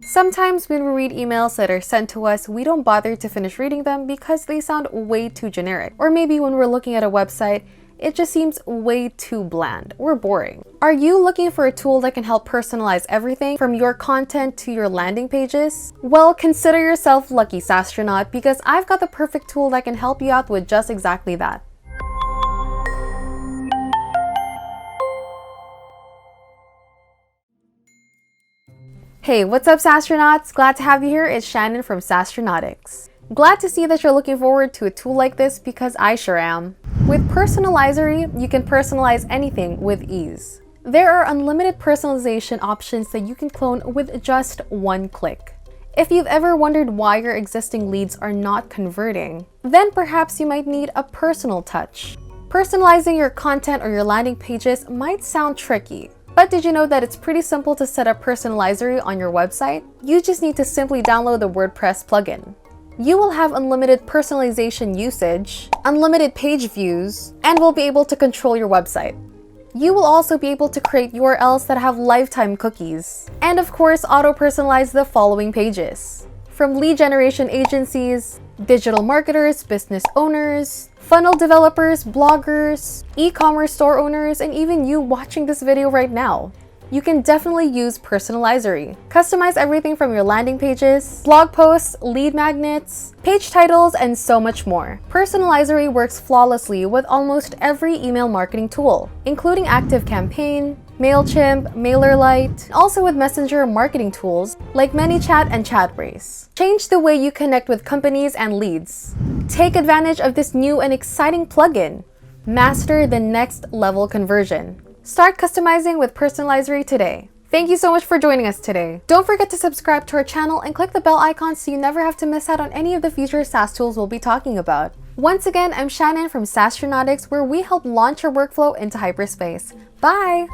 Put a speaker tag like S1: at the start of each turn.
S1: Sometimes when we read emails that are sent to us, we don't bother to finish reading them because they sound way too generic. Or maybe when we're looking at a website, it just seems way too bland or boring. Are you looking for a tool that can help personalize everything from your content to your landing pages? Well, consider yourself lucky, Saastronaut, because I've got the perfect tool that can help you out with just exactly that. Hey, what's up, Saastronauts? Glad to have you here. It's Shannon from Saastronautics. Glad to see that you're looking forward to a tool like this because I sure am. With Personalizery, you can personalize anything with ease. There are unlimited personalization options that you can clone with just one click. If you've ever wondered why your existing leads are not converting, then perhaps you might need a personal touch. Personalizing your content or your landing pages might sound tricky. But did you know that it's pretty simple to set up Personalizery on your website? You just need to simply download the WordPress plugin. You will have unlimited personalization usage, unlimited page views, and will be able to control your website. You will also be able to create URLs that have lifetime cookies, and of course auto-personalize the following pages. From lead generation agencies, digital marketers, business owners, funnel developers, bloggers, e-commerce store owners, and even you watching this video right now. You can definitely use Personalizery. Customize everything from your landing pages, blog posts, lead magnets, page titles, and so much more. Personalizery works flawlessly with almost every email marketing tool, including ActiveCampaign, MailChimp, MailerLite, also with messenger marketing tools like ManyChat and ChatBrace. Change the way you connect with companies and leads. Take advantage of this new and exciting plugin. Master the next level conversion. Start customizing with Personalizery today. Thank you so much for joining us today. Don't forget to subscribe to our channel and click the bell icon so you never have to miss out on any of the future SaaS tools we'll be talking about. Once again, I'm Shannon from Saastronautics, where we help launch your workflow into hyperspace. Bye!